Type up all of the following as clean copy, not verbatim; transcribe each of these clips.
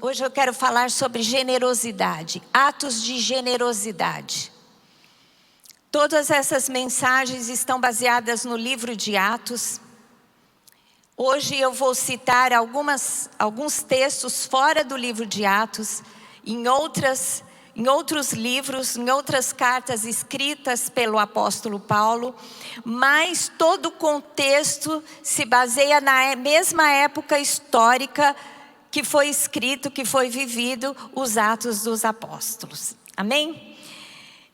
Hoje eu quero falar sobre generosidade, atos de generosidade. Todas essas mensagens estão baseadas no livro de Atos. Hoje eu vou citar alguns textos fora do livro de Atos, em outros livros, em outras cartas escritas pelo apóstolo Paulo, mas todo o contexto se baseia na mesma época histórica que foi escrito, que foi vivido, os Atos dos Apóstolos. Amém?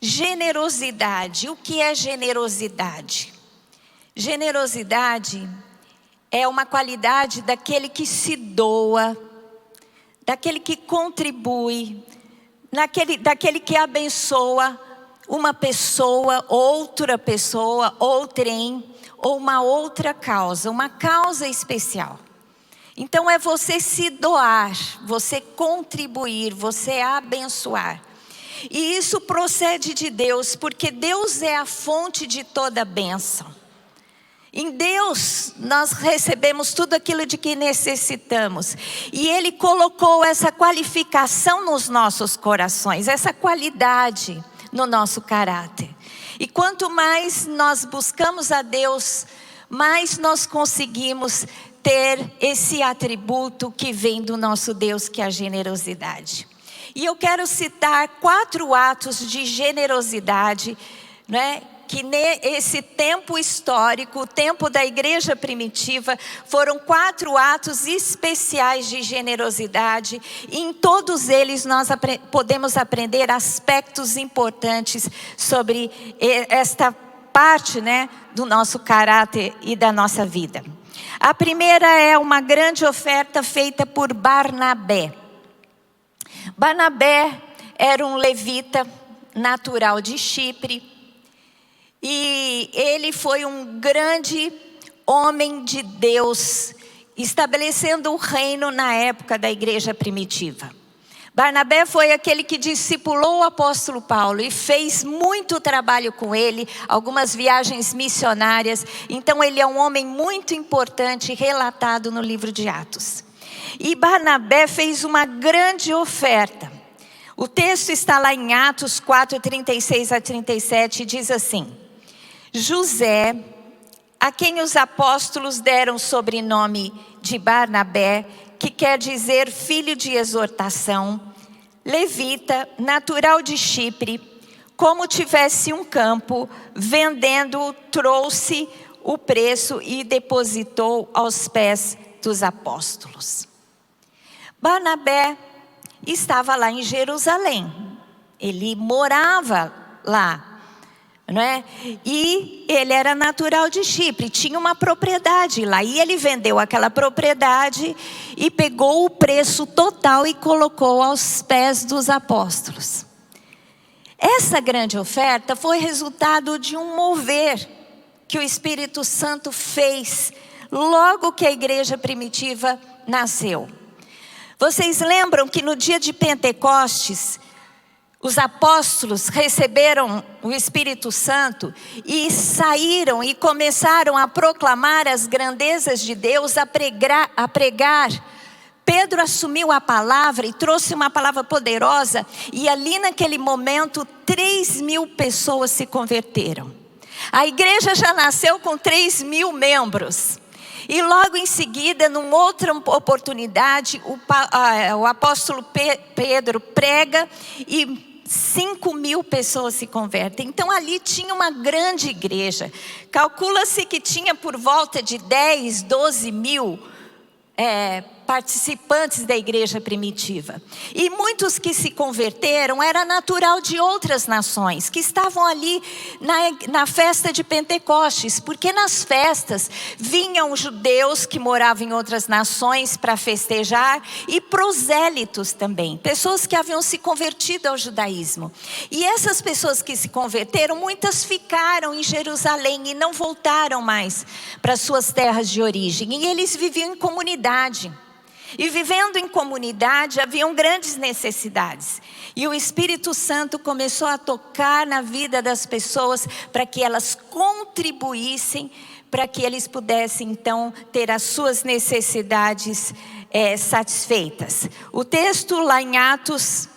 Generosidade. O que é generosidade? Generosidade é uma qualidade daquele que se doa, daquele que contribui, daquele que abençoa uma pessoa, outrem, ou uma outra causa, uma causa especial. Então é você se doar, você contribuir, você abençoar. E isso procede de Deus, porque Deus é a fonte de toda bênção. Em Deus nós recebemos tudo aquilo de que necessitamos. E Ele colocou essa qualificação nos nossos corações, essa qualidade no nosso caráter. E quanto mais nós buscamos a Deus, mais nós conseguimos ter esse atributo que vem do nosso Deus, que é a generosidade. E eu quero citar 4 atos de generosidade, né? Que nesse tempo histórico, o tempo da igreja primitiva, foram 4 atos especiais de generosidade. E em todos eles nós podemos aprender aspectos importantes sobre esta parte, né, do nosso caráter e da nossa vida. A primeira é uma grande oferta feita por Barnabé. Barnabé era um levita natural de Chipre. E ele foi um grande homem de Deus, estabelecendo o reino na época da igreja primitiva. Barnabé foi aquele que discipulou o apóstolo Paulo e fez muito trabalho com ele, algumas viagens missionárias. Então ele é um homem muito importante, relatado no livro de Atos. E Barnabé fez uma grande oferta. O texto está lá em Atos 4, 36 a 37, e diz assim: José, a quem os apóstolos deram o sobrenome de Barnabé, que quer dizer filho de exortação, levita, natural de Chipre, como tivesse um campo, vendendo, trouxe o preço e depositou aos pés dos apóstolos. Barnabé estava lá em Jerusalém, ele morava lá. Não é? E ele era natural de Chipre, tinha uma propriedade lá. E ele vendeu aquela propriedade e pegou o preço total e colocou aos pés dos apóstolos. Essa grande oferta foi resultado de um mover que o Espírito Santo fez logo que a igreja primitiva nasceu. Vocês lembram que no dia de Pentecostes, os apóstolos receberam o Espírito Santo e saíram e começaram a proclamar as grandezas de Deus, a pregar. Pedro assumiu a palavra e trouxe uma palavra poderosa. E ali naquele momento 3.000 pessoas se converteram. A igreja já nasceu com 3.000 membros. E logo em seguida, numa outra oportunidade, o apóstolo Pedro prega e 5.000 pessoas se convertem. Então ali tinha uma grande igreja. Calcula-se que tinha por volta de 10, 12 mil participantes da igreja primitiva. E muitos que se converteram era natural de outras nações, que estavam ali na festa de Pentecostes, porque nas festas vinham judeus que moravam em outras nações para festejar, e prosélitos também, pessoas que haviam se convertido ao judaísmo. E essas pessoas que se converteram, muitas ficaram em Jerusalém e não voltaram mais para suas terras de origem, e eles viviam em comunidade. E vivendo em comunidade, haviam grandes necessidades. E o Espírito Santo começou a tocar na vida das pessoas para que elas contribuíssem, para que eles pudessem então ter as suas necessidades satisfeitas. O texto lá em Atos,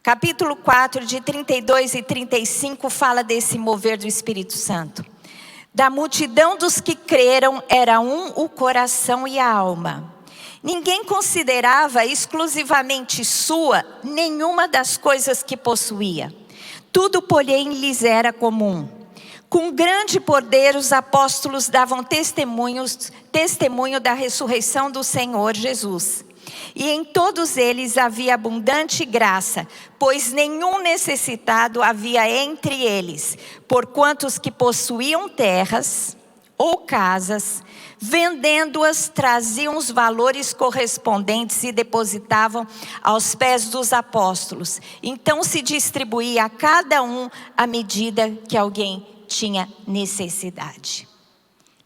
capítulo 4, de 32 e 35, fala desse mover do Espírito Santo. Da multidão dos que creram, era um o coração e a alma. Ninguém considerava exclusivamente sua nenhuma das coisas que possuía. Tudo, porém, lhes era comum. Com grande poder, os apóstolos davam testemunho da ressurreição do Senhor Jesus. E em todos eles havia abundante graça, pois nenhum necessitado havia entre eles, porquanto os que possuíam terras ou casas, vendendo-as, traziam os valores correspondentes e depositavam aos pés dos apóstolos. Então se distribuía a cada um à medida que alguém tinha necessidade.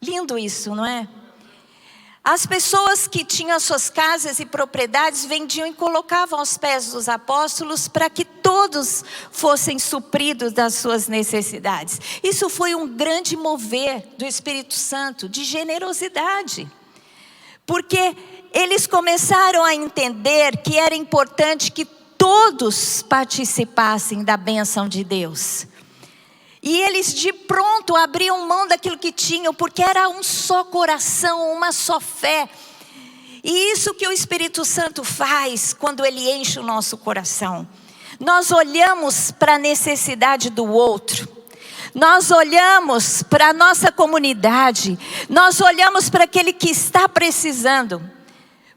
Lindo isso, não é? As pessoas que tinham suas casas e propriedades vendiam e colocavam aos pés dos apóstolos para que todos fossem supridos das suas necessidades. Isso foi um grande mover do Espírito Santo, de generosidade. Porque eles começaram a entender que era importante que todos participassem da bênção de Deus. E eles de pronto abriam mão daquilo que tinham, porque era um só coração, uma só fé. E isso que o Espírito Santo faz quando Ele enche o nosso coração. Nós olhamos para a necessidade do outro. Nós olhamos para a nossa comunidade. Nós olhamos para aquele que está precisando.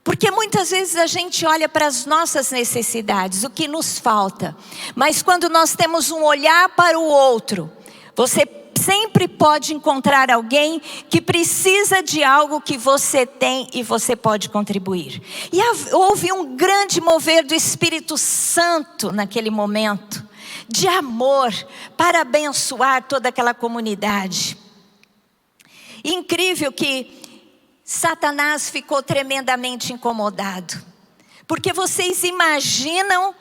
Porque muitas vezes a gente olha para as nossas necessidades, o que nos falta. Mas quando nós temos um olhar para o outro, você sempre pode encontrar alguém que precisa de algo que você tem e você pode contribuir. E houve um grande mover do Espírito Santo naquele momento, de amor, para abençoar toda aquela comunidade. Incrível que Satanás ficou tremendamente incomodado. Porque vocês imaginam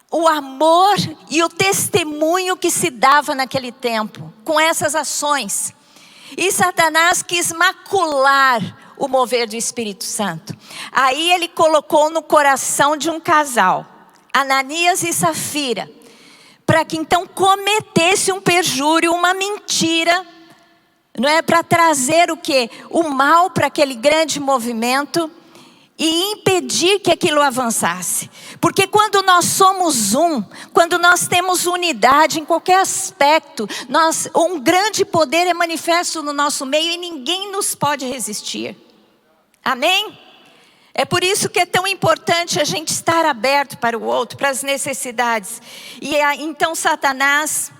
o amor e o testemunho que se dava naquele tempo, com essas ações. E Satanás quis macular o mover do Espírito Santo. Aí ele colocou no coração de um casal, Ananias e Safira, para que então cometesse um perjúrio, uma mentira, não é, para trazer o quê? O mal para aquele grande movimento e impedir que aquilo avançasse. Porque quando nós somos quando nós temos unidade em qualquer aspecto, um grande poder é manifesto no nosso meio e ninguém nos pode resistir. Amém? É por isso que é tão importante a gente estar aberto para o outro, para as necessidades. E então Satanás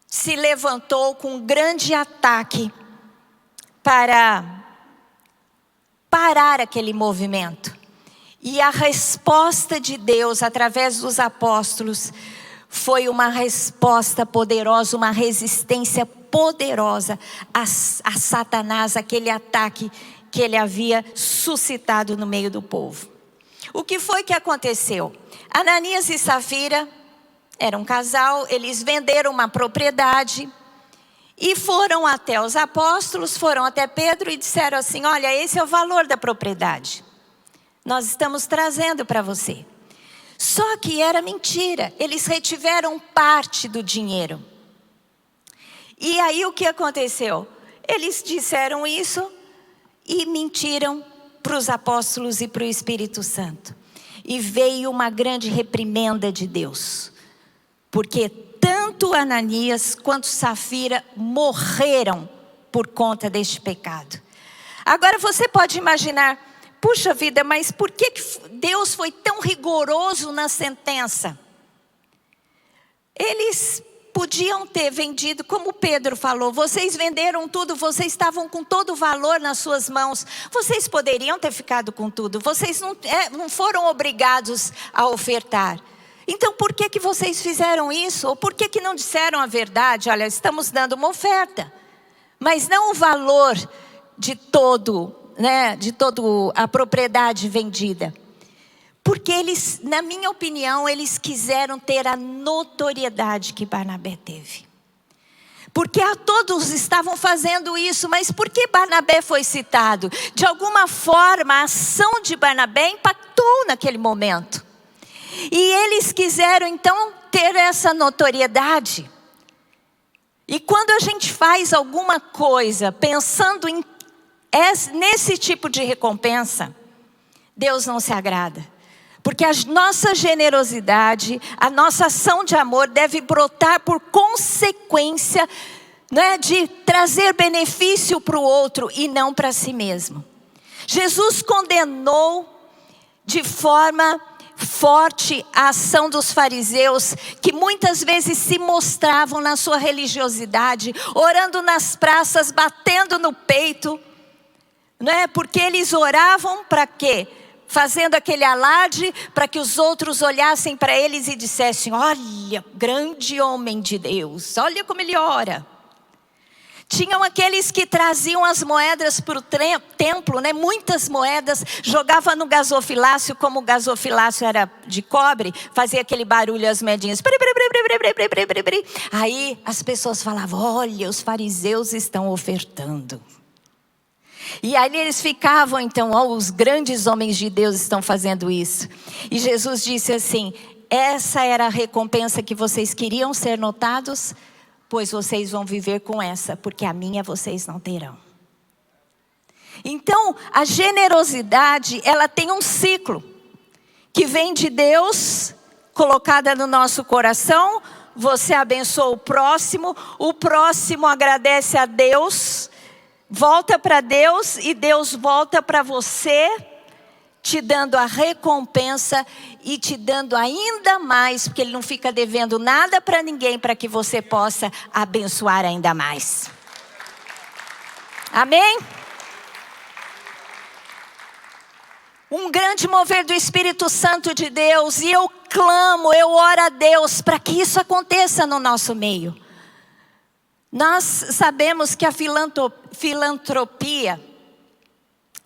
se levantou com um grande ataque para parar aquele movimento. E a resposta de Deus através dos apóstolos foi uma resposta poderosa, uma resistência poderosa a Satanás, aquele ataque que ele havia suscitado no meio do povo. O que foi que aconteceu? Ananias e Safira era um casal, eles venderam uma propriedade e foram até os apóstolos, foram até Pedro e disseram assim: olha, esse é o valor da propriedade. Nós estamos trazendo para você. Só que era mentira, eles retiveram parte do dinheiro. E aí o que aconteceu? Eles disseram isso e mentiram para os apóstolos e para o Espírito Santo. E veio uma grande reprimenda de Deus. Porque tanto Ananias quanto Safira morreram por conta deste pecado. Agora você pode imaginar, puxa vida, mas por que Deus foi tão rigoroso na sentença? Eles podiam ter vendido, como Pedro falou, vocês venderam tudo, vocês estavam com todo o valor nas suas mãos. Vocês poderiam ter ficado com tudo, vocês não foram obrigados a ofertar. Então por que vocês fizeram isso? Ou por que não disseram a verdade? Olha, estamos dando uma oferta, mas não o valor de todo, de toda a propriedade vendida. Porque eles, na minha opinião, eles quiseram ter a notoriedade que Barnabé teve. Porque todos estavam fazendo isso, mas por que Barnabé foi citado? De alguma forma, a ação de Barnabé impactou naquele momento. E eles quiseram então ter essa notoriedade. E quando a gente faz alguma coisa pensando nesse tipo de recompensa, Deus não se agrada. Porque a nossa generosidade, a nossa ação de amor deve brotar por consequência, né, de trazer benefício para o outro e não para si mesmo. Jesus condenou de forma forte a ação dos fariseus, que muitas vezes se mostravam na sua religiosidade, orando nas praças, batendo no peito, né, porque eles oravam para quê? Fazendo aquele alarde para que os outros olhassem para eles e dissessem: olha, grande homem de Deus, olha como ele ora. Tinham aqueles que traziam as moedas para o templo, né? Muitas moedas, jogava no gasofilácio, como o gasofilácio era de cobre, fazia aquele barulho as moedinhas. Aí as pessoas falavam: olha, os fariseus estão ofertando. E aí eles ficavam então: os grandes homens de Deus estão fazendo isso. E Jesus disse assim: essa era a recompensa que vocês queriam ser notados? Pois vocês vão viver com essa, porque a minha vocês não terão. Então, a generosidade, ela tem um ciclo, que vem de Deus, colocada no nosso coração. Você abençoa o próximo agradece a Deus, volta para Deus e Deus volta para você, te dando a recompensa e te dando ainda mais, porque Ele não fica devendo nada para ninguém, para que você possa abençoar ainda mais. Amém? Um grande mover do Espírito Santo de Deus, e eu clamo, eu oro a Deus para que isso aconteça no nosso meio. Nós sabemos que a filantropia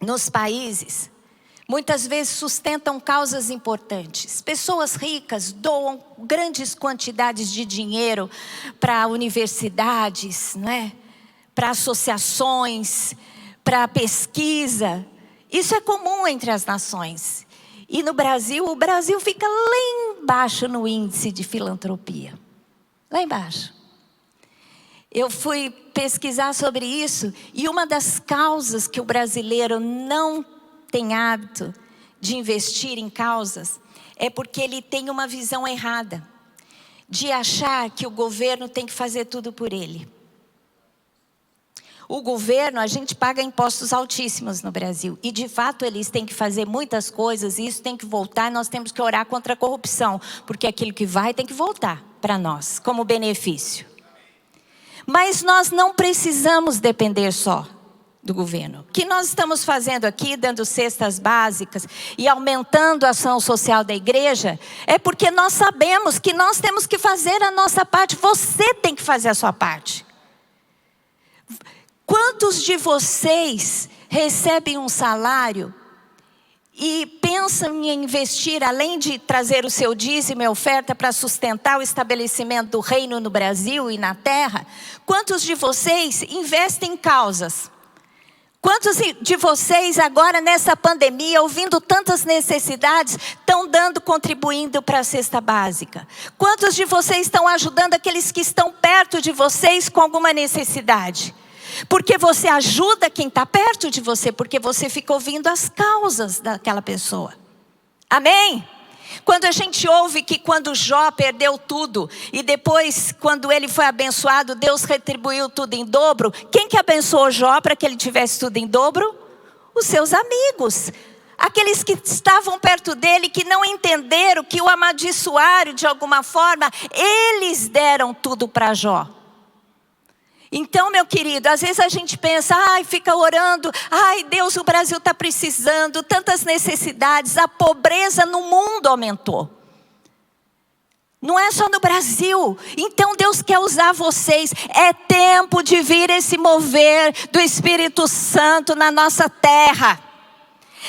nos países muitas vezes sustentam causas importantes. Pessoas ricas doam grandes quantidades de dinheiro para universidades, né? Para associações, para pesquisa. Isso é comum entre as nações. E no Brasil, o Brasil fica lá embaixo no índice de filantropia. Lá embaixo. Eu fui pesquisar sobre isso, e uma das causas que o brasileiro não tem hábito de investir em causas é porque ele tem uma visão errada de achar que o governo tem que fazer tudo por ele. O governo, a gente paga impostos altíssimos no Brasil, e de fato eles têm que fazer muitas coisas, e isso tem que voltar. Nós temos que orar contra a corrupção, porque aquilo que vai tem que voltar para nós como benefício. Mas nós não precisamos depender só do governo. O que nós estamos fazendo aqui, dando cestas básicas e aumentando a ação social da igreja, é porque nós sabemos que nós temos que fazer a nossa parte. Você tem que fazer a sua parte. Quantos de vocês recebem um salário e pensam em investir, além de trazer o seu dízimo e oferta para sustentar o estabelecimento do reino no Brasil e na terra? Quantos de vocês investem em causas? Quantos de vocês agora nessa pandemia, ouvindo tantas necessidades, estão contribuindo para a cesta básica? Quantos de vocês estão ajudando aqueles que estão perto de vocês com alguma necessidade? Porque você ajuda quem está perto de você, porque você fica ouvindo as causas daquela pessoa. Amém? Quando a gente ouve que quando Jó perdeu tudo, e depois quando ele foi abençoado, Deus retribuiu tudo em dobro. Quem que abençoou Jó para que ele tivesse tudo em dobro? Os seus amigos. Aqueles que estavam perto dele, que não entenderam, que o amaldiçoaram de alguma forma, eles deram tudo para Jó. Então, meu querido, às vezes a gente pensa, fica orando, Deus, o Brasil está precisando, tantas necessidades, a pobreza no mundo aumentou. Não é só no Brasil. Então Deus quer usar vocês. É tempo de vir esse mover do Espírito Santo na nossa terra.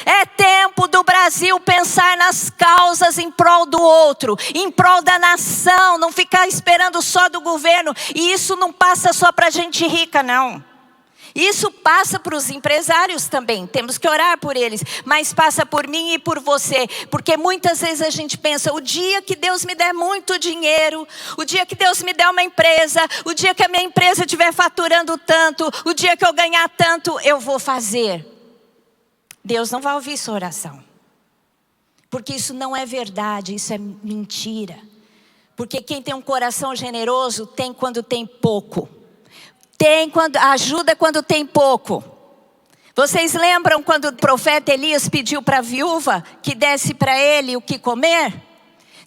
É tempo do Brasil pensar nas causas em prol do outro, em prol da nação, não ficar esperando só do governo. E isso não passa só para gente rica, não. Isso passa para os empresários também, temos que orar por eles, mas passa por mim e por você, porque muitas vezes a gente pensa, o dia que Deus me der muito dinheiro, o dia que Deus me der uma empresa, o dia que a minha empresa estiver faturando tanto, o dia que eu ganhar tanto, eu vou fazer. Deus não vai ouvir sua oração, porque isso não é verdade, isso é mentira. Porque quem tem um coração generoso tem quando tem pouco. Ajuda quando tem pouco. Vocês lembram quando o profeta Elias pediu para a viúva que desse para ele o que comer?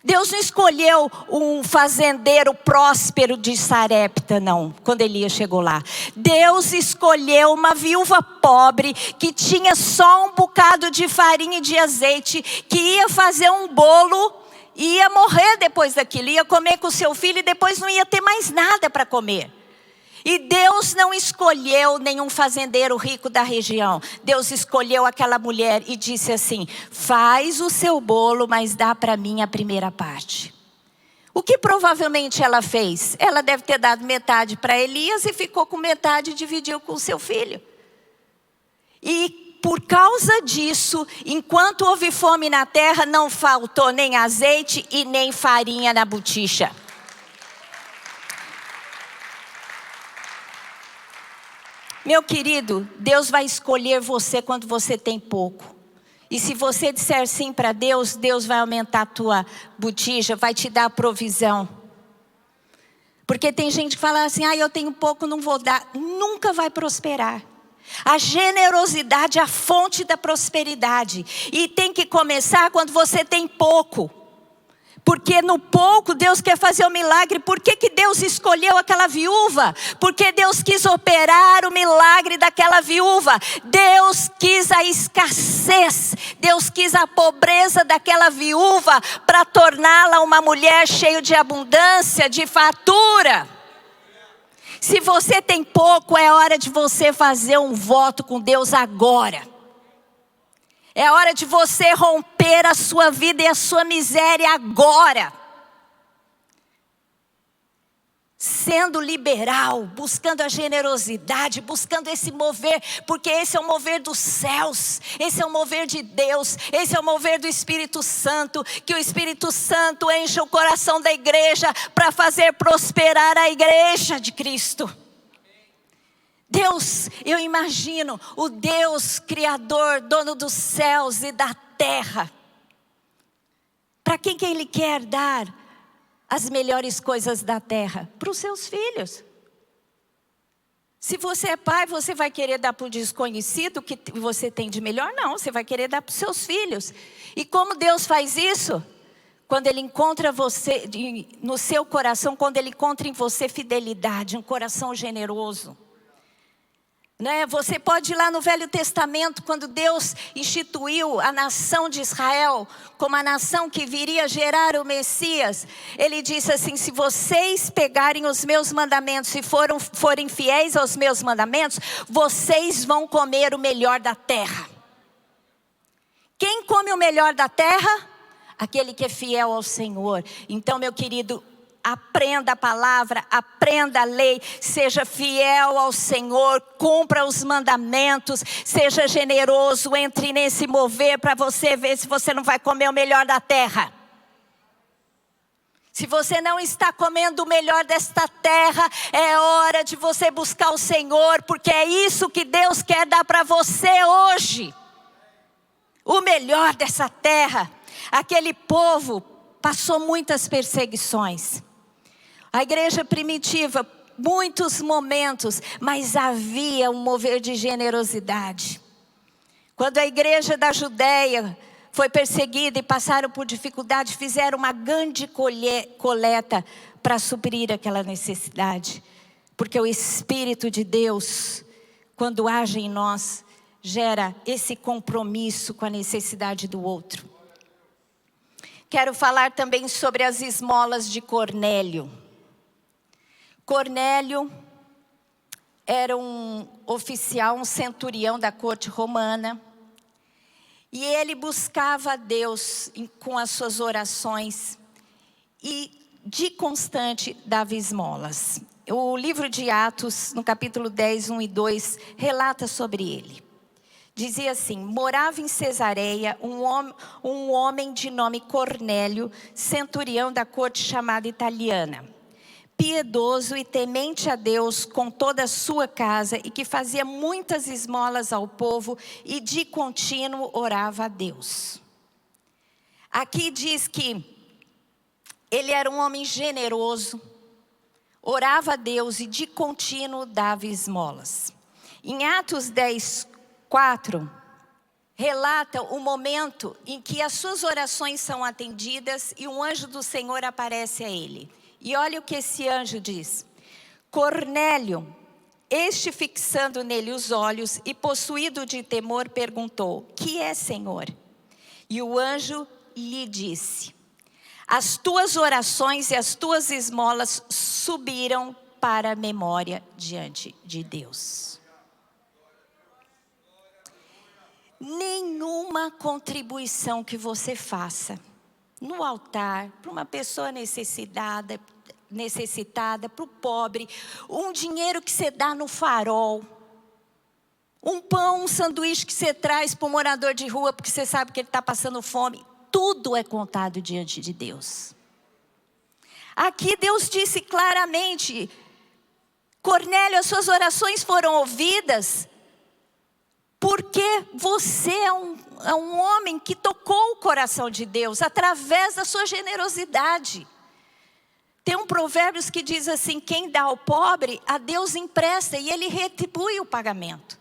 Deus não escolheu um fazendeiro próspero de Sarepta, não, quando Elias chegou lá. Deus escolheu uma viúva pobre que tinha só um bocado de farinha e de azeite, que ia fazer um bolo e ia morrer depois daquilo, ia comer com seu filho e depois não ia ter mais nada para comer. E Deus não escolheu nenhum fazendeiro rico da região. Deus escolheu aquela mulher e disse assim: faz o seu bolo, mas dá para mim a primeira parte. O que provavelmente ela fez? Ela deve ter dado metade para Elias e ficou com metade e dividiu com o seu filho. E por causa disso, enquanto houve fome na terra, não faltou nem azeite e nem farinha na botija. Meu querido, Deus vai escolher você quando você tem pouco. E se você disser sim para Deus, Deus vai aumentar a tua botija, vai te dar provisão. Porque tem gente que fala assim, eu tenho pouco, não vou dar. Nunca vai prosperar. A generosidade é a fonte da prosperidade. E tem que começar quando você tem pouco. Porque no pouco Deus quer fazer o milagre. Por que Deus escolheu aquela viúva? Porque Deus quis operar o milagre daquela viúva. Deus quis a escassez. Deus quis a pobreza daquela viúva para torná-la uma mulher cheia de abundância, de fartura. Se você tem pouco, é hora de você fazer um voto com Deus agora. É hora de você romper a sua vida e a sua miséria agora. Sendo liberal, buscando a generosidade, buscando esse mover, porque esse é o mover dos céus, esse é o mover de Deus, esse é o mover do Espírito Santo, que o Espírito Santo enche o coração da igreja para fazer prosperar a igreja de Cristo. Deus, eu imagino, o Deus Criador, dono dos céus e da terra. Para quem que Ele quer dar as melhores coisas da terra? Para os seus filhos. Se você é pai, você vai querer dar para o desconhecido o que você tem de melhor? Não, você vai querer dar para os seus filhos. E como Deus faz isso? Quando Ele encontra você, no seu coração, quando Ele encontra em você fidelidade, um coração generoso. Você pode ir lá no Velho Testamento, quando Deus instituiu a nação de Israel como a nação que viria gerar o Messias. Ele disse assim, se vocês pegarem os meus mandamentos e forem fiéis aos meus mandamentos, vocês vão comer o melhor da terra. Quem come o melhor da terra? Aquele que é fiel ao Senhor. Então, meu querido, aprenda a palavra, aprenda a lei, seja fiel ao Senhor, cumpra os mandamentos, seja generoso, entre nesse mover para você ver se você não vai comer o melhor da terra. Se você não está comendo o melhor desta terra, é hora de você buscar o Senhor, porque é isso que Deus quer dar para você hoje. O melhor dessa terra. Aquele povo passou muitas perseguições. A igreja primitiva, muitos momentos, mas havia um mover de generosidade. Quando a igreja da Judéia foi perseguida e passaram por dificuldade, fizeram uma grande coleta para suprir aquela necessidade. Porque o Espírito de Deus, quando age em nós, gera esse compromisso com a necessidade do outro. Quero falar também sobre as esmolas de Cornélio. Cornélio era um oficial, um centurião da corte romana. E ele buscava a Deus com as suas orações e de constante dava esmolas. O livro de Atos, no capítulo 10, 1 e 2, relata sobre ele. Dizia assim: morava em Cesareia um homem de nome Cornélio, centurião da corte chamada italiana, piedoso e temente a Deus com toda a sua casa, e que fazia muitas esmolas ao povo e de contínuo orava a Deus. Aqui diz que ele era um homem generoso, orava a Deus e de contínuo dava esmolas. Em Atos 10, 4, relata o momento em que as suas orações são atendidas e um anjo do Senhor aparece a ele. E olha o que esse anjo diz: Cornélio, este fixando nele os olhos e possuído de temor, perguntou: que é, Senhor? E o anjo lhe disse: as tuas orações e as tuas esmolas subiram para a memória diante de Deus. Nenhuma contribuição que você faça no altar, para uma pessoa necessitada, para o pobre, um dinheiro que você dá no farol, um pão, um sanduíche que você traz para o morador de rua, porque você sabe que ele está passando fome, tudo é contado diante de Deus. Aqui Deus disse claramente: Cornélio, as suas orações foram ouvidas, porque você é um homem que tocou o coração de Deus através da sua generosidade. Tem um provérbio que diz assim: quem dá ao pobre, a Deus empresta e ele retribui o pagamento.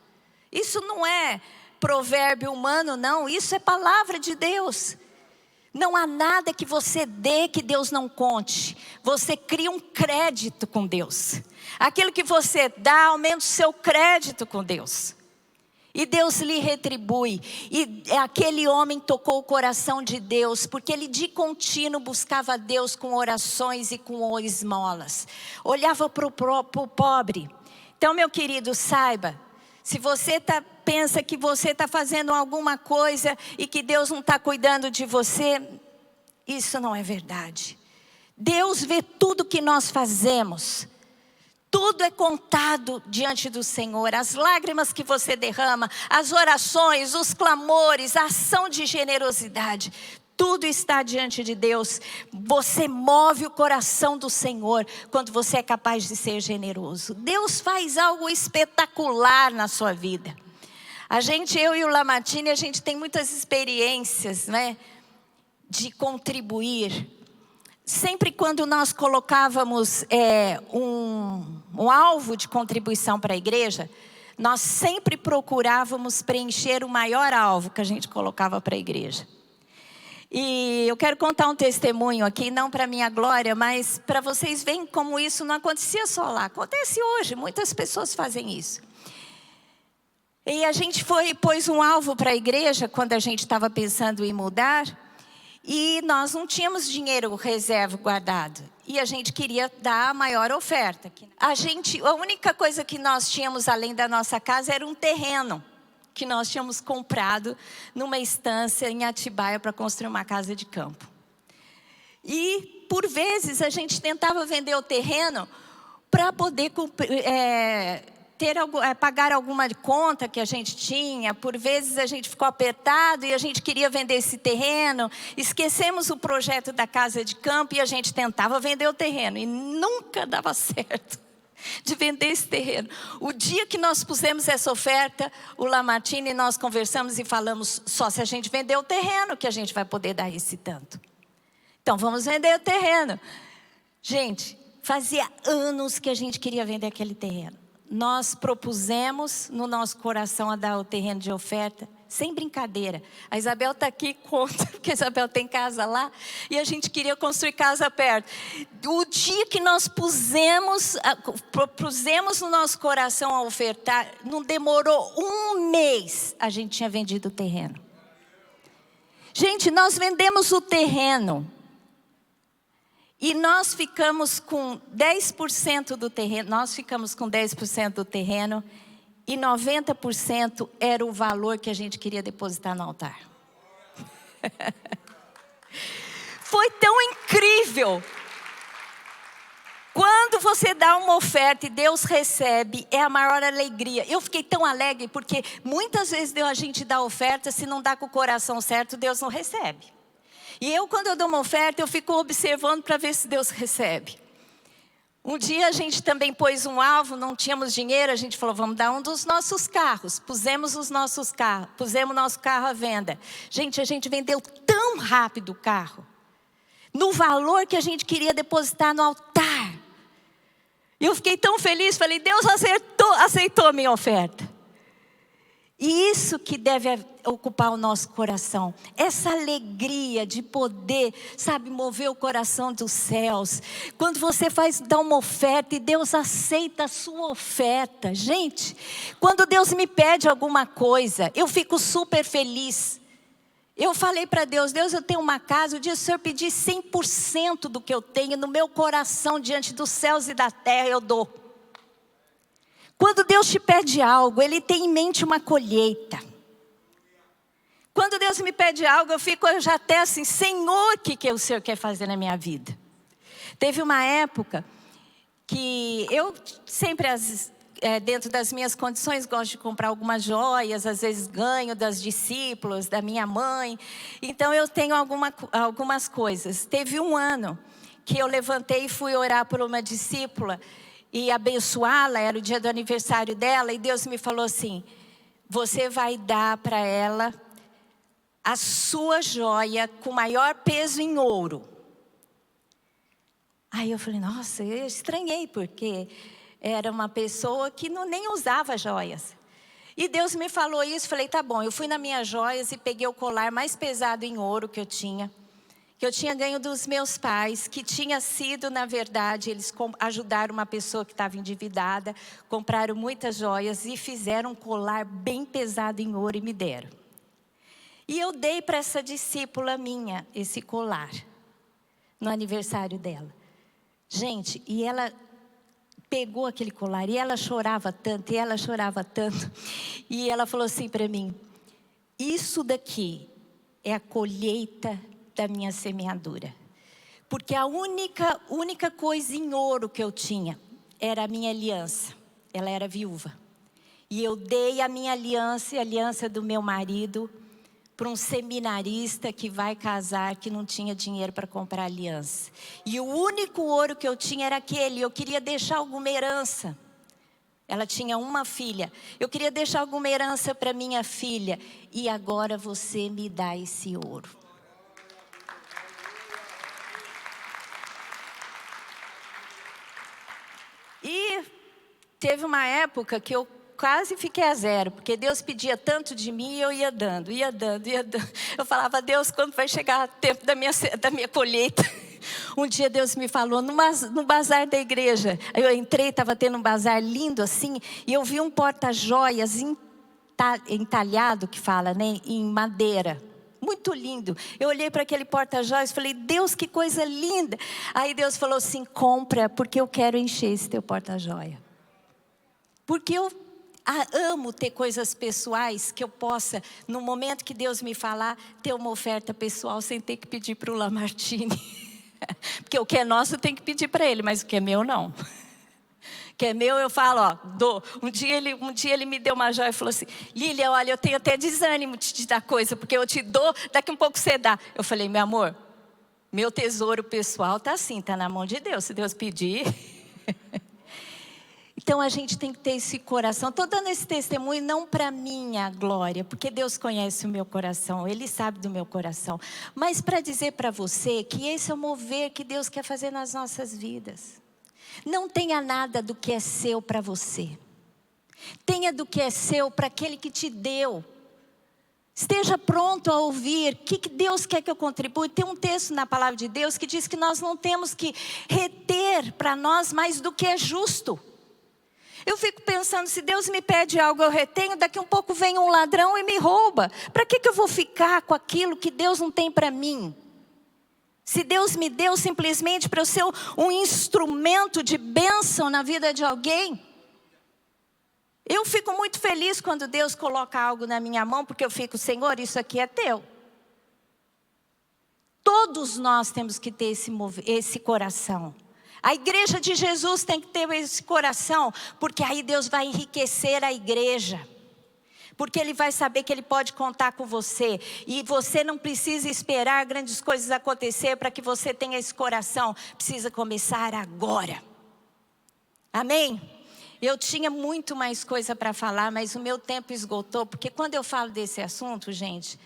Isso não é provérbio humano, não. Isso é palavra de Deus. Não há nada que você dê que Deus não conte. Você cria um crédito com Deus. Aquilo que você dá, aumenta o seu crédito com Deus. E Deus lhe retribui. E aquele homem tocou o coração de Deus, porque ele de contínuo buscava a Deus com orações e com esmolas. Olhava para o pobre. Então, meu querido, saiba, se você pensa que você está fazendo alguma coisa e que Deus não está cuidando de você, isso não é verdade. Deus vê tudo que nós fazemos. Tudo é contado diante do Senhor. As lágrimas que você derrama, as orações, os clamores, a ação de generosidade, tudo está diante de Deus. Você move o coração do Senhor quando você é capaz de ser generoso. Deus faz algo espetacular na sua vida. Eu e o Lamartine, a gente tem muitas experiências, né, de contribuir. Sempre quando nós colocávamos um alvo de contribuição para a igreja, nós sempre procurávamos preencher o maior alvo que a gente colocava para a igreja. E eu quero contar um testemunho aqui, não para minha glória, mas para vocês verem como isso não acontecia só lá. Acontece hoje, muitas pessoas fazem isso. E a gente pôs um alvo para a igreja quando a gente estava pensando em mudar. E nós não tínhamos dinheiro reserva guardado. E a gente queria dar a maior oferta. A única coisa que nós tínhamos além da nossa casa era um terreno que nós tínhamos comprado numa estância em Atibaia para construir uma casa de campo. E por vezes a gente tentava vender o terreno para poder pagar alguma conta que a gente tinha. Por vezes a gente ficou apertado e a gente queria vender esse terreno. Esquecemos o projeto da casa de campo e a gente tentava vender o terreno. E nunca dava certo de vender esse terreno. O dia que nós pusemos essa oferta, o Lamartine e nós conversamos e falamos: só se a gente vender o terreno que a gente vai poder dar esse tanto. Então vamos vender o terreno. Gente, fazia anos que a gente queria vender aquele terreno. Nós propusemos no nosso coração a dar o terreno de oferta, sem brincadeira. A Isabel está aqui contra, porque a Isabel tem casa lá, e a gente queria construir casa perto. O dia que nós propusemos no nosso coração a ofertar, não demorou um mês, a gente tinha vendido o terreno. Gente, nós vendemos o terreno. E nós ficamos com 10% do terreno. Nós ficamos com 10% do terreno. E 90% era o valor que a gente queria depositar no altar. Foi tão incrível. Quando você dá uma oferta e Deus recebe, é a maior alegria. Eu fiquei tão alegre porque muitas vezes a gente dá oferta, se não dá com o coração certo, Deus não recebe. E quando eu dou uma oferta, eu fico observando para ver se Deus recebe. Um dia a gente também pôs um alvo, não tínhamos dinheiro, a gente falou, vamos dar um dos nossos carros. Pusemos nosso carro à venda. Gente, a gente vendeu tão rápido o carro, no valor que a gente queria depositar no altar. Eu fiquei tão feliz, falei, Deus aceitou a minha oferta. E isso que deve ocupar o nosso coração. Essa alegria de poder, sabe, mover o coração dos céus. Quando você dá uma oferta e Deus aceita a sua oferta. Gente, quando Deus me pede alguma coisa, eu fico super feliz. Eu falei para Deus, eu tenho uma casa, o dia que o Senhor pedir 100% do que eu tenho no meu coração, diante dos céus e da terra, eu dou. Quando Deus te pede algo, Ele tem em mente uma colheita. Quando Deus me pede algo, eu fico já até assim, Senhor, o que o Senhor quer fazer na minha vida? Teve uma época que eu sempre, dentro das minhas condições, gosto de comprar algumas joias, às vezes ganho das discípulas, da minha mãe. Então eu tenho algumas coisas. Teve um ano que eu levantei e fui orar por uma discípula e abençoá-la, era o dia do aniversário dela, e Deus me falou assim, você vai dar para ela a sua joia com maior peso em ouro. Aí eu falei, nossa, eu estranhei, porque era uma pessoa que nem usava joias. E Deus me falou isso, falei, tá bom. Eu fui nas minhas joias e peguei o colar mais pesado em ouro que eu tinha ganho dos meus pais, que tinha sido, na verdade, eles ajudaram uma pessoa que estava endividada, compraram muitas joias e fizeram um colar bem pesado em ouro e me deram. E eu dei para essa discípula minha esse colar, no aniversário dela. Gente, e ela pegou aquele colar e ela chorava tanto, e ela falou assim para mim, isso daqui é a colheita da minha semeadura. Porque a única coisa em ouro que eu tinha era a minha aliança. Ela era viúva. E eu dei a minha aliança e a aliança do meu marido para um seminarista que vai casar, que não tinha dinheiro para comprar aliança. E o único ouro que eu tinha era aquele. Eu queria deixar alguma herança. Ela tinha uma filha. Eu queria deixar alguma herança para minha filha. E agora você me dá esse ouro. E teve uma época que eu quase fiquei a zero, porque Deus pedia tanto de mim e eu ia dando. Eu falava, Deus, quando vai chegar o tempo da minha colheita? Um dia Deus me falou, no bazar da igreja. Eu entrei, estava tendo um bazar lindo assim, e eu vi um porta-joias entalhado, que fala, né, em madeira. Muito lindo. Eu olhei para aquele porta-joias e falei, Deus, que coisa linda. Aí Deus falou assim, compra, porque eu quero encher esse teu porta-joia. Porque eu amo ter coisas pessoais que eu possa, no momento que Deus me falar, ter uma oferta pessoal sem ter que pedir para o Lamartine. Porque o que é nosso eu tenho que pedir para ele, mas o que é meu não. Que é meu, eu falo, ó, dou. Um dia ele me deu uma joia e falou assim, Lília, olha, eu tenho até desânimo de te dar coisa, porque eu te dou, daqui um pouco você dá. Eu falei, meu amor, meu tesouro pessoal tá assim, tá na mão de Deus, se Deus pedir. Então a gente tem que ter esse coração. Estou dando esse testemunho não para minha glória, porque Deus conhece o meu coração, Ele sabe do meu coração. Mas para dizer para você que esse é o mover que Deus quer fazer nas nossas vidas. Não tenha nada do que é seu para você. Tenha do que é seu para aquele que te deu. Esteja pronto a ouvir o que Deus quer que eu contribua. Tem um texto na palavra de Deus que diz que nós não temos que reter para nós mais do que é justo. Eu fico pensando, se Deus me pede algo, eu retenho, daqui um pouco vem um ladrão e me rouba. Para que eu vou ficar com aquilo que Deus não tem para mim? Se Deus me deu simplesmente para eu ser um instrumento de bênção na vida de alguém. Eu fico muito feliz quando Deus coloca algo na minha mão, porque eu fico, Senhor, isso aqui é teu. Todos nós temos que ter esse coração. A igreja de Jesus tem que ter esse coração, porque aí Deus vai enriquecer a igreja. Porque Ele vai saber que Ele pode contar com você. E você não precisa esperar grandes coisas acontecer para que você tenha esse coração. Precisa começar agora. Amém? Eu tinha muito mais coisa para falar, mas o meu tempo esgotou. Porque quando eu falo desse assunto, gente,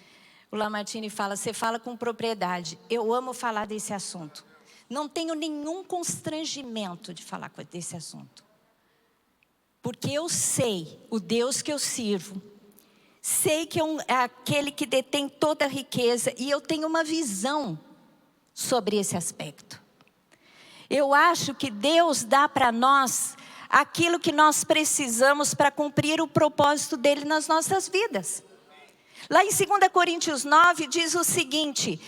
o Lamartine fala, você fala com propriedade. Eu amo falar desse assunto. Não tenho nenhum constrangimento de falar desse assunto. Porque eu sei o Deus que eu sirvo. Sei que é aquele que detém toda a riqueza. E eu tenho uma visão sobre esse aspecto. Eu acho que Deus dá para nós aquilo que nós precisamos para cumprir o propósito dele nas nossas vidas. Lá em 2 Coríntios 9 diz o seguinte,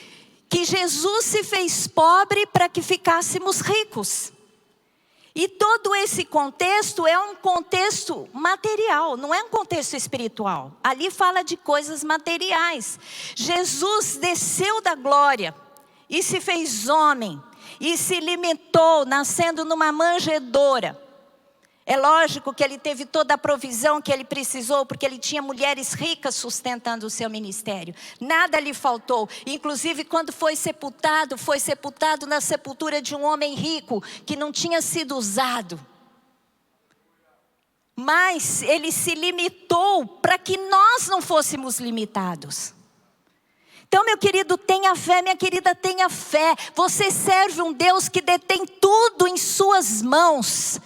que Jesus se fez pobre para que ficássemos ricos. E todo esse contexto é um contexto material, não é um contexto espiritual. Ali fala de coisas materiais. Jesus desceu da glória e se fez homem e se limitou, nascendo numa manjedoura. É lógico que ele teve toda a provisão que ele precisou, porque ele tinha mulheres ricas sustentando o seu ministério. Nada lhe faltou. Inclusive, quando foi sepultado na sepultura de um homem rico, que não tinha sido usado. Mas ele se limitou para que nós não fôssemos limitados. Então, meu querido, tenha fé, minha querida, tenha fé. Você serve um Deus que detém tudo em suas mãos.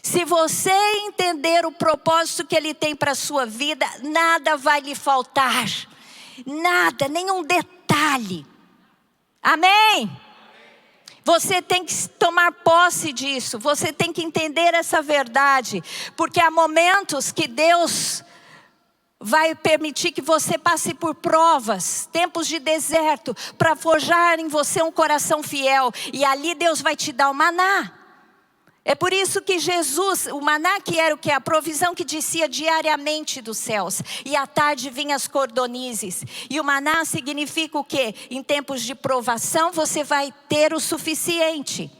Se você entender o propósito que Ele tem para a sua vida, nada vai lhe faltar. Nada, nenhum detalhe. Amém? Você tem que tomar posse disso. Você tem que entender essa verdade. Porque há momentos que Deus vai permitir que você passe por provas, tempos de deserto, para forjar em você um coração fiel. E ali Deus vai te dar o maná. É por isso que Jesus, o maná que era o que? A provisão que descia diariamente dos céus. E à tarde vinham as cordonizes. E o maná significa o quê? Em tempos de provação você vai ter o suficiente.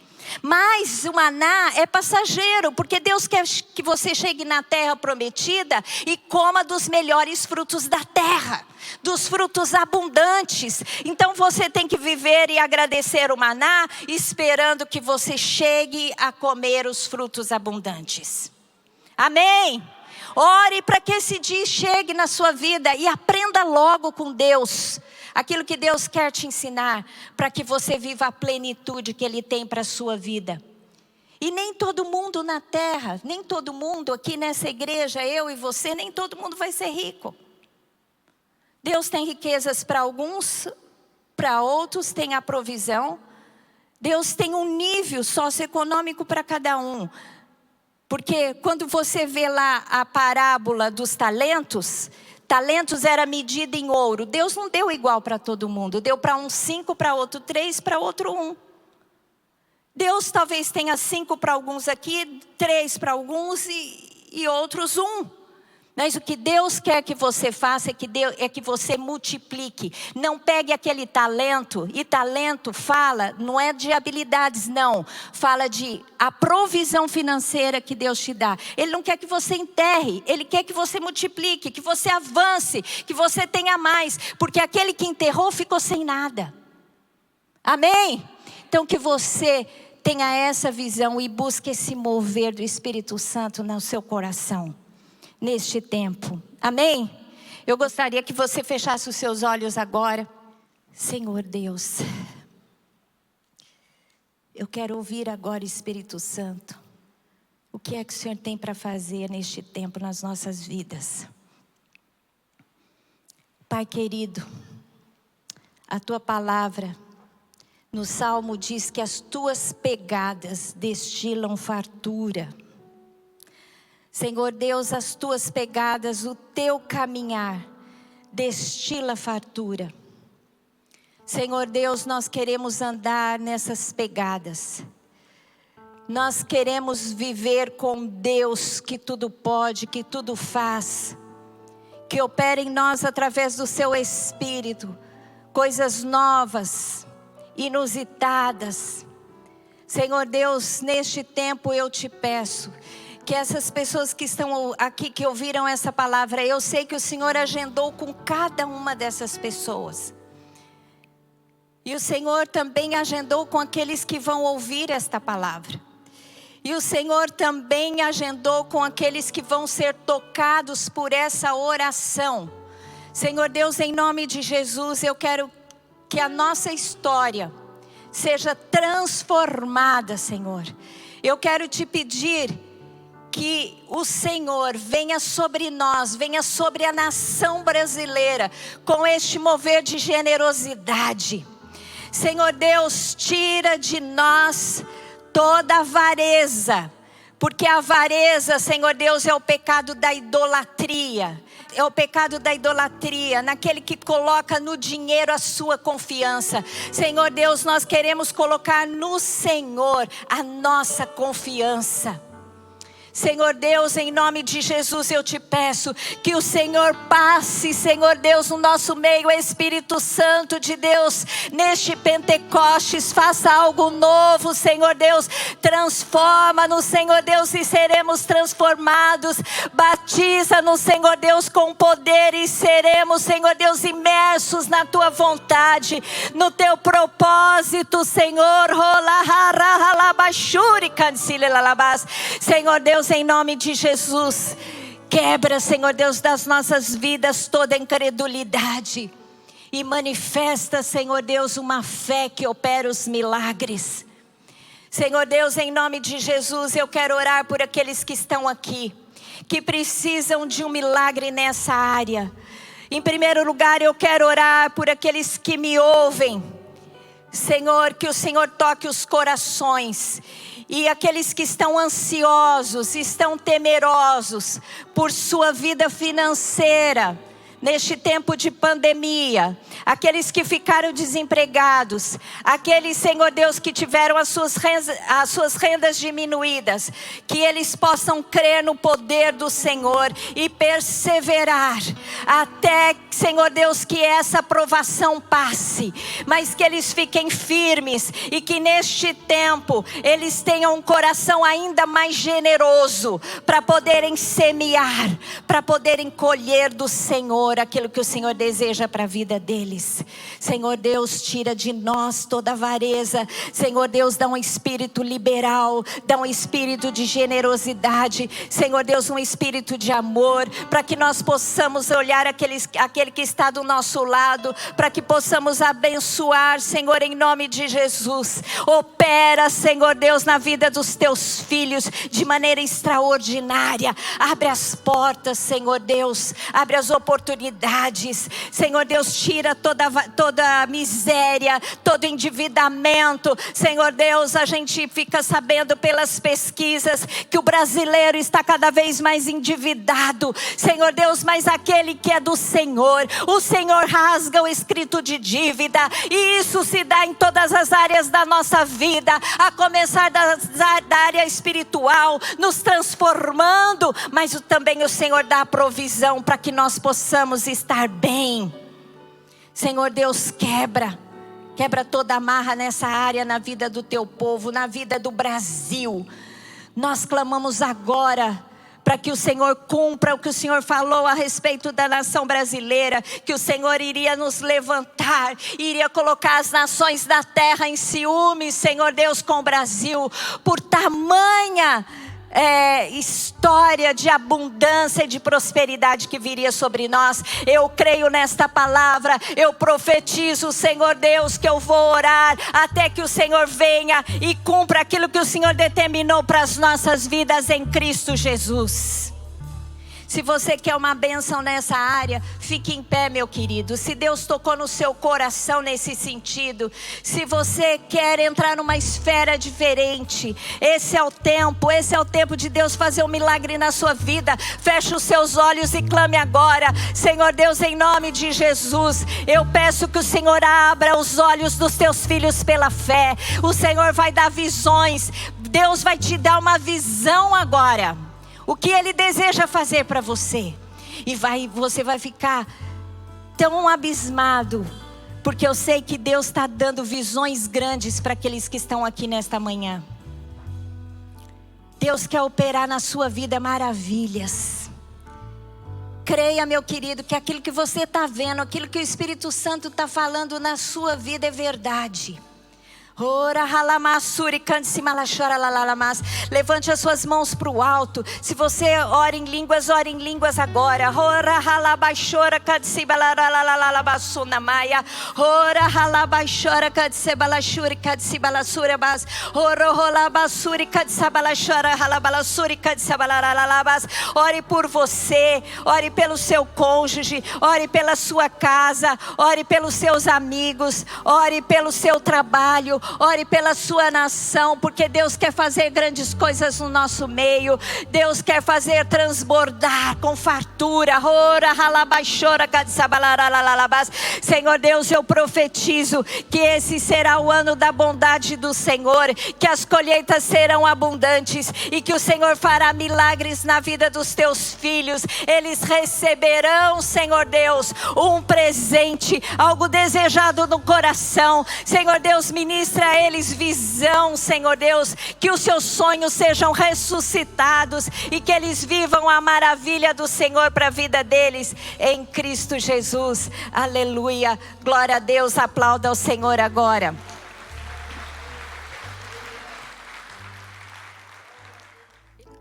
Mas o maná é passageiro, porque Deus quer que você chegue na terra prometida e coma dos melhores frutos da terra, dos frutos abundantes. Então você tem que viver e agradecer o maná, esperando que você chegue a comer os frutos abundantes. Amém? Ore para que esse dia chegue na sua vida e aprenda logo com Deus aquilo que Deus quer te ensinar, para que você viva a plenitude que Ele tem para a sua vida. E nem todo mundo na terra, nem todo mundo aqui nessa igreja, eu e você, nem todo mundo vai ser rico. Deus tem riquezas para alguns, para outros tem a provisão. Deus tem um nível socioeconômico para cada um. Porque quando você vê lá a parábola dos talentos era medida em ouro. Deus não deu igual para todo mundo. Deu para um 5, para outro 3, para outro 1. Deus talvez tenha 5 para alguns aqui, 3 para alguns e outros 1. Mas o que Deus quer que você faça é que você multiplique. Não pegue aquele talento, e talento fala, não é de habilidades não. Fala de a provisão financeira que Deus te dá. Ele não quer que você enterre, Ele quer que você multiplique, que você avance, que você tenha mais. Porque aquele que enterrou ficou sem nada. Amém? Então que você tenha essa visão e busque esse mover do Espírito Santo no seu coração. Neste tempo, amém? Eu gostaria que você fechasse os seus olhos agora. Senhor Deus, eu quero ouvir agora, Espírito Santo, o que é que o Senhor tem para fazer neste tempo nas nossas vidas. Pai querido, a Tua palavra no Salmo diz que as Tuas pegadas destilam fartura. Senhor Deus, as Tuas pegadas, o Teu caminhar, destila fartura. Senhor Deus, nós queremos andar nessas pegadas. Nós queremos viver com Deus que tudo pode, que tudo faz. Que opera em nós através do Seu Espírito, coisas novas. inusitadas. Senhor Deus, neste tempo eu te peço que essas pessoas que estão aqui, que ouviram essa palavra, eu sei que o Senhor agendou com cada uma dessas pessoas. E o Senhor também agendou com aqueles que vão ouvir esta palavra. E o Senhor também agendou com aqueles que vão ser tocados por essa oração. Senhor Deus, em nome de Jesus, eu quero que a nossa história seja transformada, Senhor. Eu quero te pedir que o Senhor venha sobre nós, venha sobre a nação brasileira, com este mover de generosidade. Senhor Deus, tira de nós toda avareza, porque a avareza, Senhor Deus, é o pecado da idolatria. É o pecado da idolatria, naquele que coloca no dinheiro a sua confiança. Senhor Deus, nós queremos colocar no Senhor a nossa confiança. Senhor Deus, em nome de Jesus eu te peço que o Senhor passe, Senhor Deus, no nosso meio, Espírito Santo de Deus, neste Pentecostes, faça algo novo, Senhor Deus, transforma-nos, Senhor Deus, e seremos transformados, batiza-nos, Senhor Deus, com poder e seremos, Senhor Deus, imersos na tua vontade, no teu propósito, Senhor. Senhor Deus, em nome de Jesus, quebra, Senhor Deus, das nossas vidas toda incredulidade e manifesta, Senhor Deus, uma fé que opera os milagres. Senhor Deus, em nome de Jesus, eu quero orar por aqueles que estão aqui, que precisam de um milagre nessa área. Em primeiro lugar, eu quero orar por aqueles que me ouvem. Senhor, que o Senhor toque os corações. E aqueles que estão ansiosos, estão temerosos por sua vida financeira, neste tempo de pandemia, aqueles que ficaram desempregados, aqueles, Senhor Deus, que tiveram as suas rendas diminuídas, que eles possam crer no poder do Senhor e perseverar até, Senhor Deus, que essa provação passe, mas que eles fiquem firmes e que neste tempo eles tenham um coração ainda mais generoso para poderem semear, para poderem colher do Senhor aquilo que o Senhor deseja para a vida deles. Senhor Deus, tira de nós toda avareza. Senhor Deus, dá um espírito liberal, dá um espírito de generosidade. Senhor Deus, um espírito de amor, para que nós possamos olhar aquele que está do nosso lado, para que possamos abençoar, Senhor, em nome de Jesus. Opera, Senhor Deus, na vida dos teus filhos de maneira extraordinária. Abre as portas, Senhor Deus, abre as oportunidades. Senhor Deus, tira toda miséria, todo endividamento. Senhor Deus, a gente fica sabendo pelas pesquisas que o brasileiro está cada vez mais endividado. Senhor Deus, mas aquele que é do Senhor, o Senhor rasga o escrito de dívida, e isso se dá em todas as áreas da nossa vida, a começar da área espiritual, nos transformando, mas também o Senhor dá a provisão para que nós possamos estar bem. Senhor Deus, quebra toda amarra nessa área, na vida do teu povo, na vida do Brasil. Nós clamamos agora para que o Senhor cumpra o que o Senhor falou a respeito da nação brasileira, que o Senhor iria nos levantar, iria colocar as nações da terra em ciúmes, Senhor Deus, com o Brasil, por tamanha história de abundância e de prosperidade que viria sobre nós. Eu creio nesta palavra, eu profetizo, Senhor Deus, que eu vou orar até que o Senhor venha e cumpra aquilo que o Senhor determinou para as nossas vidas em Cristo Jesus. Se você quer uma bênção nessa área, fique em pé, meu querido. Se Deus tocou no seu coração nesse sentido, se você quer entrar numa esfera diferente, esse é o tempo de Deus fazer um milagre na sua vida. Feche os seus olhos e clame agora. Senhor Deus, em nome de Jesus, eu peço que o Senhor abra os olhos dos teus filhos pela fé. O Senhor vai dar visões. Deus vai te dar uma visão agora. O que Ele deseja fazer para você. E você vai ficar tão abismado porque eu sei que Deus está dando visões grandes para aqueles que estão aqui nesta manhã. Deus quer operar na sua vida maravilhas. Creia, meu querido, que aquilo que você está vendo, aquilo que o Espírito Santo está falando na sua vida é verdade. Levante as suas mãos para o alto. Se você ora em línguas agora. Ore por você, ore pelo seu cônjuge, ore pela sua casa, ore pelos seus amigos, ore pelo seu trabalho. Ore pela sua nação, porque Deus quer fazer grandes coisas no nosso meio. Deus quer fazer transbordar com fartura. Senhor Deus, eu profetizo que esse será o ano da bondade do Senhor, que as colheitas serão abundantes e que o Senhor fará milagres na vida dos teus filhos. Eles receberão, Senhor Deus, um presente, algo desejado no coração. Senhor Deus, ministra a eles visão, Senhor Deus, que os seus sonhos sejam ressuscitados e que eles vivam a maravilha do Senhor para a vida deles, em Cristo Jesus. Aleluia, glória a Deus, aplauda ao Senhor agora.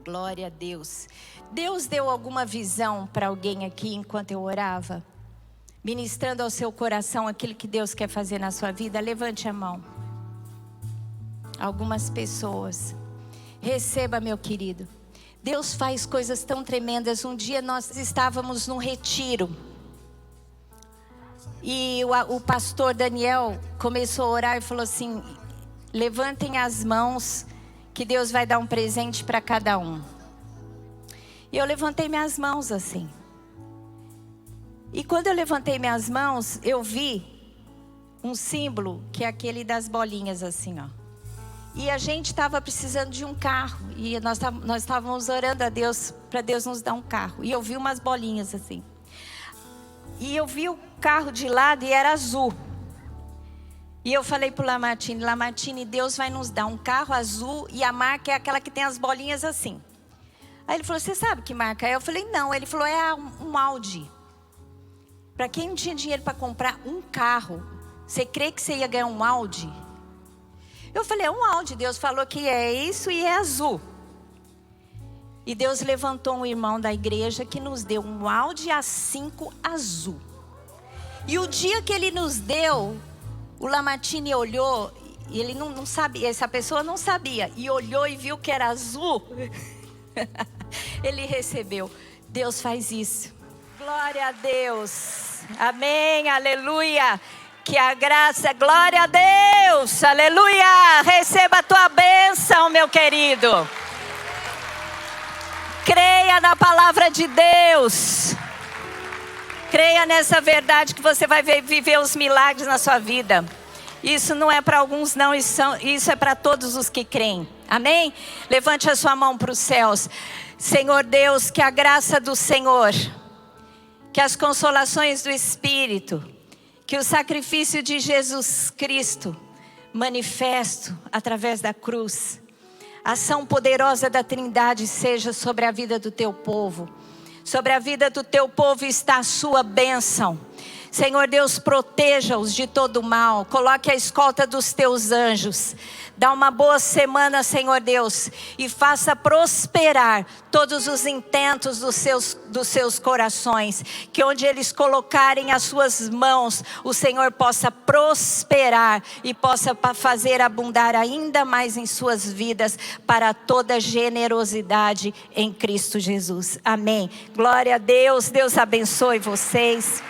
Glória a Deus. Deus deu alguma visão para alguém aqui enquanto eu orava? Ministrando ao seu coração aquilo que Deus quer fazer na sua vida? Levante a mão. Algumas pessoas. Receba, meu querido. Deus faz coisas tão tremendas. Um dia nós estávamos num retiro. E o pastor Daniel começou a orar e falou assim: levantem as mãos, que Deus vai dar um presente para cada um. E eu levantei minhas mãos assim. E quando eu levantei minhas mãos, eu vi um símbolo, que é aquele das bolinhas assim, ó. E a gente estava precisando de um carro. E nós estávamos orando a Deus, para Deus nos dar um carro. E eu vi umas bolinhas assim. E eu vi o carro de lado e era azul. E eu falei para o Lamartine, Deus vai nos dar um carro azul e a marca é aquela que tem as bolinhas assim. Aí ele falou: você sabe que marca é? Eu falei: não. Ele falou: é um Audi. Para quem não tinha dinheiro para comprar um carro, você crê que você ia ganhar um Audi? Eu falei: é um Audi. Deus falou que é isso e é azul. E Deus levantou um irmão da igreja que nos deu um Audi A5 azul. E o dia que ele nos deu, o Lamartine olhou, e ele não sabia, essa pessoa não sabia, e olhou e viu que era azul. Ele recebeu. Deus faz isso. Glória a Deus. Amém, aleluia. Que a graça, glória a Deus, aleluia. Receba a tua bênção, meu querido. Creia na palavra de Deus. Creia nessa verdade que você vai viver os milagres na sua vida. Isso não é para alguns não, isso é para todos os que creem. Amém? Levante a sua mão para os céus. Senhor Deus, que a graça do Senhor, que as consolações do Espírito, que o sacrifício de Jesus Cristo, manifesto através da cruz, a ação poderosa da Trindade seja sobre a vida do teu povo. Sobre a vida do teu povo está a sua bênção. Senhor Deus, proteja-os de todo mal. Coloque a escolta dos teus anjos. Dá uma boa semana, Senhor Deus, e faça prosperar todos os intentos dos seus corações. Que onde eles colocarem as suas mãos, o Senhor possa prosperar e possa fazer abundar ainda mais em suas vidas, para toda generosidade em Cristo Jesus. Amém. Glória a Deus. Deus abençoe vocês.